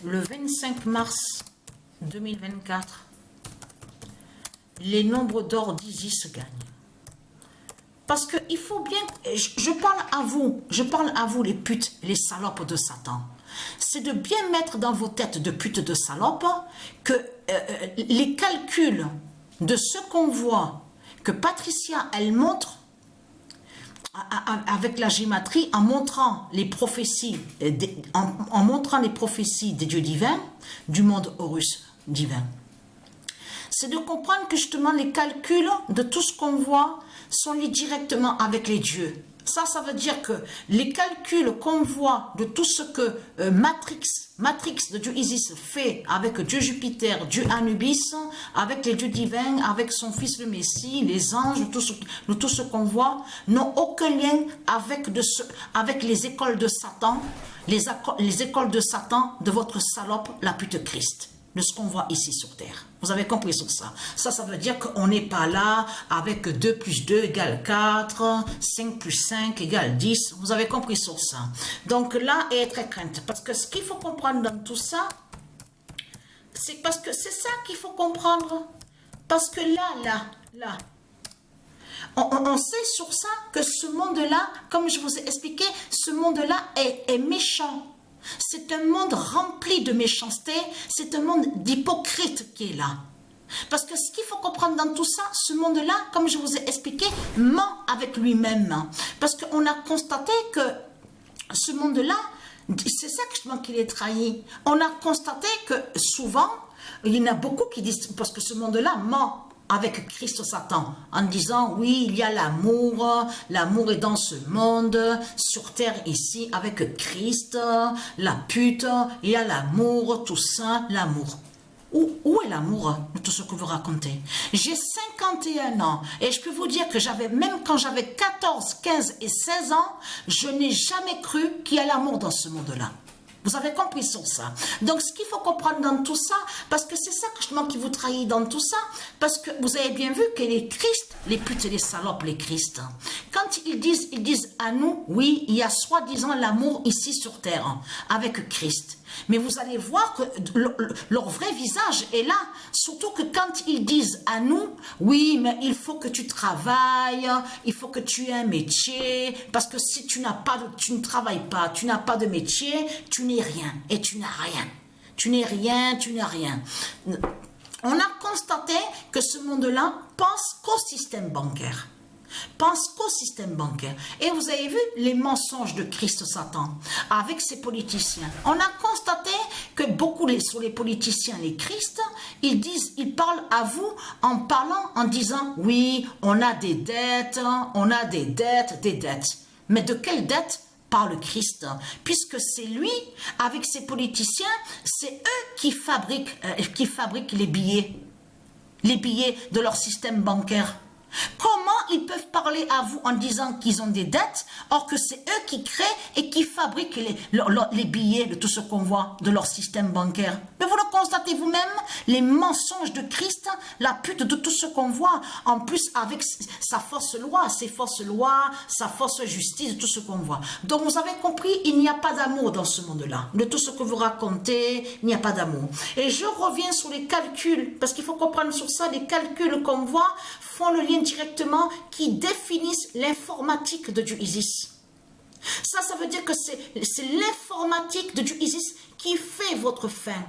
le 25 mars 2024, les nombres d'or d'Isis gagnent. Parce qu'il faut bien, je parle à vous les putes, les salopes de Satan. C'est de bien mettre dans vos têtes de putes de salopes que les calculs de ce qu'on voit, que Patricia, elle montre, avec la gématrie, en montrant les prophéties, en montrant les prophéties des dieux divins, du monde Horus divin. C'est de comprendre que justement les calculs de tout ce qu'on voit sont liés directement avec les dieux. Ça veut dire que les calculs qu'on voit de tout ce que Matrix de Dieu Isis fait avec Dieu Jupiter, Dieu Anubis, avec les dieux divins, avec son fils le Messie, les anges, de tout ce qu'on voit, n'ont aucun lien avec les écoles de Satan, les écoles de Satan de votre salope, la pute Christ, de ce qu'on voit ici sur terre. Vous avez compris sur ça. Ça veut dire qu'on n'est pas là avec 2 plus 2 égale 4, 5 plus 5 égale 10. Vous avez compris sur ça. Donc là, et très crainte. Parce que ce qu'il faut comprendre dans tout ça, c'est parce que c'est ça qu'il faut comprendre. Parce que là, on sait sur ça que ce monde-là, comme je vous ai expliqué, ce monde-là est méchant. C'est un monde rempli de méchanceté, c'est un monde d'hypocrite qui est là. Parce que ce qu'il faut comprendre dans tout ça, ce monde-là, comme je vous ai expliqué, ment avec lui-même. Parce qu'on a constaté que ce monde-là, c'est ça justement qu'il est trahi. On a constaté que souvent, il y en a beaucoup qui disent, parce que ce monde-là ment avec Christ Satan, en disant, oui, il y a l'amour est dans ce monde, sur terre ici, avec Christ, la pute, il y a l'amour, tout ça, l'amour. Où est l'amour de tout ce que vous racontez? J'ai 51 ans et je peux vous dire que même quand j'avais 14, 15 et 16 ans, je n'ai jamais cru qu'il y a l'amour dans ce monde-là. Vous avez compris sur ça. Donc, ce qu'il faut comprendre dans tout ça, parce que c'est ça justement qui vous trahit dans tout ça, parce que vous avez bien vu que les Christ, les putes et les salopes, les Christ, quand ils disent à nous, oui, il y a soi-disant l'amour ici sur terre, avec Christ. Mais vous allez voir que leur vrai visage est là. Surtout que quand ils disent à nous, oui, mais il faut que tu travailles, il faut que tu aies un métier, parce que si tu ne travailles pas, tu n'as pas de métier, tu n'es rien et tu n'as rien. Tu n'es rien, tu n'as rien. On a constaté que ce monde-là pense qu'au système bancaire. Pense qu'au système bancaire. Et vous avez vu les mensonges de Christ Satan avec ses politiciens. On a constaté que beaucoup sur les politiciens, les Christ, ils parlent à vous en disant, oui, on a des dettes, des dettes. Mais de quelles dettes parle Christ? Puisque c'est lui, avec ses politiciens, c'est eux qui fabriquent les billets de leur système bancaire. Comment ils peuvent parler à vous en disant qu'ils ont des dettes, or que c'est eux qui créent et qui fabriquent les billets de tout ce qu'on voit de leur système bancaire? Mais vous le constatez vous-même, les mensonges de Christ, la pute de tout ce qu'on voit, en plus avec sa fausse loi, ses fausses lois, sa fausse justice, tout ce qu'on voit. Donc vous avez compris, il n'y a pas d'amour dans ce monde-là. De tout ce que vous racontez, il n'y a pas d'amour. Et je reviens sur les calculs, parce qu'il faut comprendre sur ça, les calculs qu'on voit font le lien directement qui définissent l'informatique de Dieu Isis. Ça veut dire que c'est l'informatique de Dieu Isis qui fait votre fin,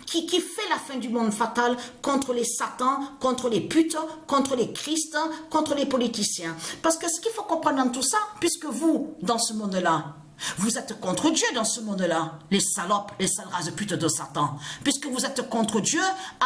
qui fait la fin du monde fatal contre les satans, contre les putes, contre les Christ, contre les politiciens. Parce que ce qu'il faut comprendre dans tout ça, puisque vous, dans ce monde-là, vous êtes contre Dieu dans ce monde-là, les salopes, les sales races de putes de Satan, puisque vous êtes contre Dieu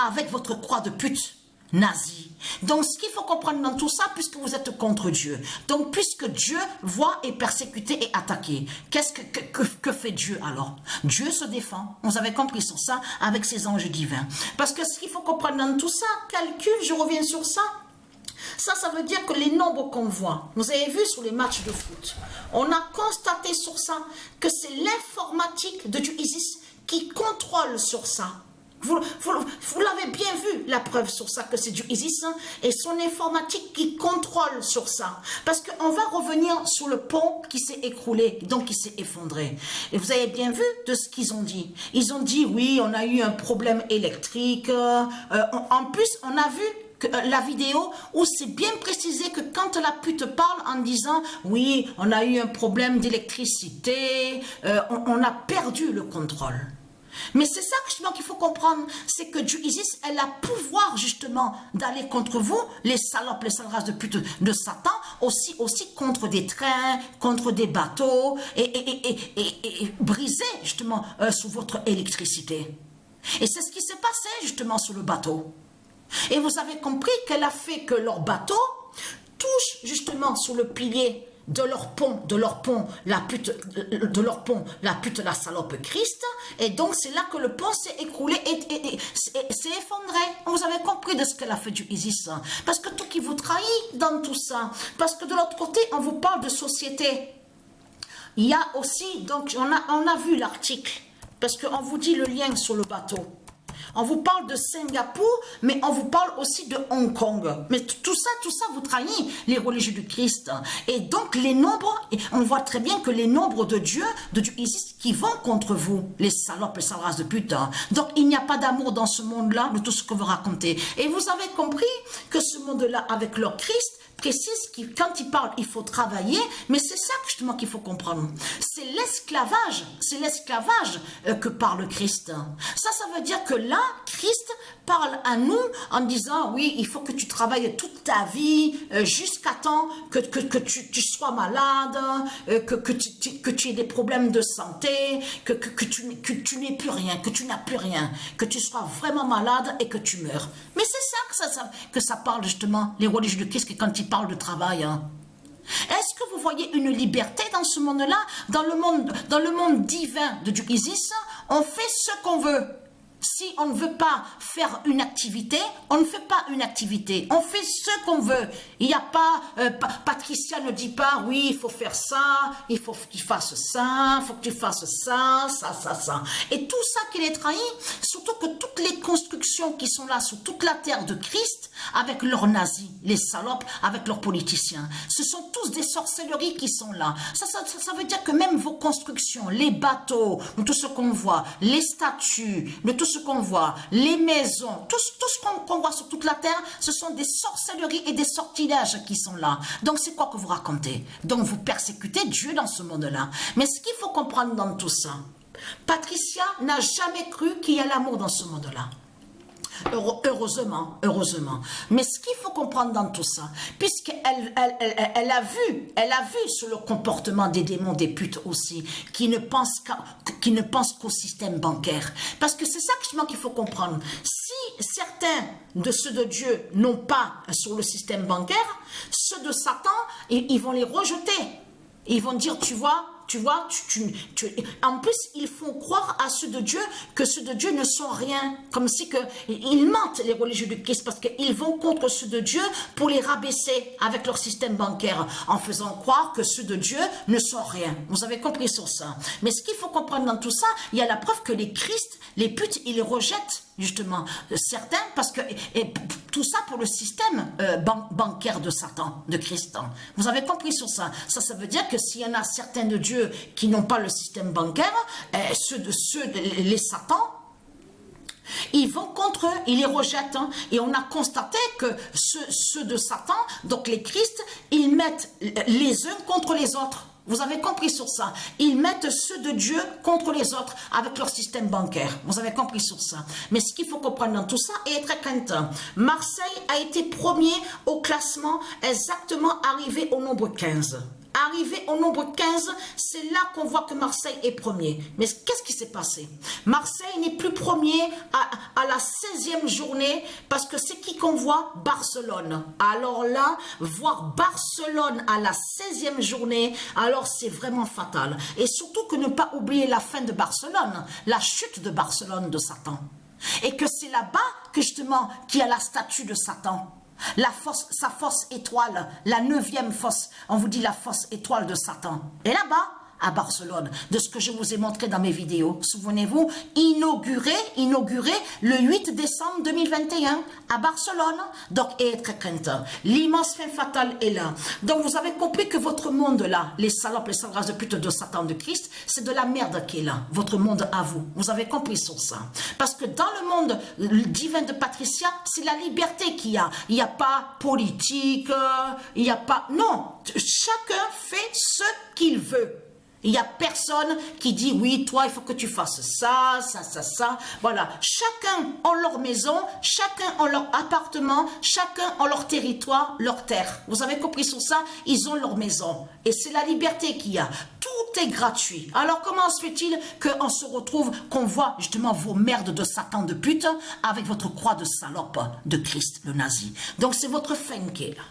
avec votre croix de pute nazi. Donc, ce qu'il faut comprendre dans tout ça, puisque vous êtes contre Dieu, donc puisque Dieu voit et persécuter et attaquer, que fait Dieu alors? Dieu se défend. Vous avez compris sur ça avec ses anges divins. Parce que ce qu'il faut comprendre dans tout ça, calcul, je reviens sur ça. Ça veut dire que les nombres qu'on voit, vous avez vu sur les matchs de foot, on a constaté sur ça que c'est l'informatique de Dieu Isis qui contrôle sur ça. Vous l'avez bien vu, la preuve sur ça, que c'est du ISIS et son informatique qui contrôle sur ça. Parce qu'on va revenir sur le pont qui s'est écroulé, donc qui s'est effondré. Et vous avez bien vu de ce qu'ils ont dit. Ils ont dit, oui, on a eu un problème électrique. En plus, on a vu la vidéo où c'est bien précisé que quand la pute parle en disant oui, on a eu un problème d'électricité, on a perdu le contrôle. Mais c'est ça justement qu'il faut comprendre, c'est que du ISIS, elle a pouvoir justement d'aller contre vous, les salopes, les sales races de pute de Satan, aussi contre des trains, contre des bateaux, et briser justement sous votre électricité. Et c'est ce qui s'est passé justement sur le bateau. Et vous avez compris qu'elle a fait que leur bateau touche justement sur le pilier de leur pont, la pute, la salope Christ, et donc c'est là que le pont s'est écroulé et s'est effondré. Vous avez compris de ce qu'elle a fait du ISIS, parce que tout qui vous trahit dans tout ça, parce que de l'autre côté, on vous parle de société. Il y a aussi, donc on a vu l'article, parce qu'on vous dit le lien sur le bateau. On vous parle de Singapour, mais on vous parle aussi de Hong Kong. Mais tout ça vous trahit, les religieux du Christ. Et donc, les nombres, on voit très bien que les nombres de Dieu, de Dieu ici, qui vont contre vous, les salopes, les sales races de pute. Donc, il n'y a pas d'amour dans ce monde-là, de tout ce que vous racontez. Et vous avez compris que ce monde-là, avec leur Christ, précise que quand il parle, il faut travailler, mais c'est ça justement qu'il faut comprendre. C'est l'esclavage que parle Christ. Ça veut dire que là, Christ parle à nous en disant, oui, il faut que tu travailles toute ta vie jusqu'à temps que tu sois malade, que tu aies des problèmes de santé, que tu n'aies plus rien, que tu n'as plus rien, que tu sois vraiment malade et que tu meurs. Mais c'est ça que ça parle justement, les religieux de Christ, quand ils parlent de travail. Est-ce que vous voyez une liberté dans ce monde-là? Dans le monde divin de Dieu Isis, on fait ce qu'on veut. Si on ne veut pas faire une activité, on ne fait pas une activité. On fait ce qu'on veut. Il n'y a pas, Patricia ne dit pas, oui, il faut faire ça, il faut que tu fasses ça, il faut que tu fasses ça. Et tout ça qui les trahit, surtout que toutes les constructions qui sont là sur toute la terre de Christ, avec leurs nazis, les salopes, avec leurs politiciens, ce sont tous des sorcelleries qui sont là. Ça veut dire que même vos constructions, les bateaux, tout ce qu'on voit, les statues, tout ce qu'on voit, les maisons, tout ce qu'on voit sur toute la terre, ce sont des sorcelleries et des sortilèges qui sont là. Donc c'est quoi que vous racontez? Donc vous persécutez Dieu dans ce monde-là. Mais ce qu'il faut comprendre dans tout ça, Patricia n'a jamais cru qu'il y a l'amour dans ce monde-là. Heureusement. Mais ce qu'il faut comprendre dans tout ça, puisqu'elle a vu sur le comportement des démons, des putes aussi, qui ne pensent qu'au système bancaire. Parce que c'est ça qu'il faut comprendre. Si certains de ceux de Dieu n'ont pas sur le système bancaire, ceux de Satan, ils vont les rejeter. Ils vont dire, tu vois, en plus, ils font croire à ceux de Dieu que ceux de Dieu ne sont rien. Comme si ils mentent, les religieux du Christ, parce qu'ils vont contre ceux de Dieu pour les rabaisser avec leur système bancaire, en faisant croire que ceux de Dieu ne sont rien. Vous avez compris sur ça. Mais ce qu'il faut comprendre dans tout ça, il y a la preuve que les Christ, les putes, ils les rejettent, justement. Certains, parce que tout ça pour le système bancaire de Satan, de Christ. Vous avez compris sur ça. Ça veut dire que s'il y en a certains de Dieu qui n'ont pas le système bancaire, les Satans, ils vont contre eux, ils les rejettent. Et on a constaté que ceux de Satan, donc les Christ, ils mettent les uns contre les autres. Vous avez compris sur ça. Ils mettent ceux de Dieu contre les autres avec leur système bancaire. Vous avez compris sur ça. Mais ce qu'il faut comprendre dans tout ça est très craintant. Marseille a été premier au classement, exactement arrivé au nombre 15. Arrivé au nombre 15, c'est là qu'on voit que Marseille est premier. Mais qu'est-ce qui s'est passé? Marseille n'est plus premier à la 16e journée parce que c'est qui qu'on voit? Barcelone. Alors là, voir Barcelone à la 16e journée, alors c'est vraiment fatal. Et surtout que ne pas oublier la fin de Barcelone, la chute de Barcelone de Satan. Et que c'est là-bas que justement qu'il y a la statue de Satan. Sa fausse étoile, la 9e fausse, on vous dit la fausse étoile de Satan. Et là-bas, à Barcelone, de ce que je vous ai montré dans mes vidéos. Souvenez-vous, inauguré le 8 décembre 2021 à Barcelone. Donc, et très content. L'immense fin fatale est là. Donc, vous avez compris que votre monde là, les salopes, les salopes de pute de Satan de Christ, c'est de la merde qui est là. Votre monde à vous. Vous avez compris sur ça. Parce que dans le monde divin de Patricia, c'est la liberté qu'il y a. Il n'y a pas politique, il n'y a pas... Non, chacun fait ce qu'il veut. Il n'y a personne qui dit, oui, toi, il faut que tu fasses ça, ça. Voilà. Chacun a leur maison, chacun a leur appartement, chacun a leur territoire, leur terre. Vous avez compris sur ça? Ils ont leur maison. Et c'est la liberté qu'il y a. Tout est gratuit. Alors, comment se fait-il qu'on se retrouve, qu'on voit justement vos merdes de Satan de pute avec votre croix de salope de Christ, le nazi? Donc, c'est votre fin qui est là.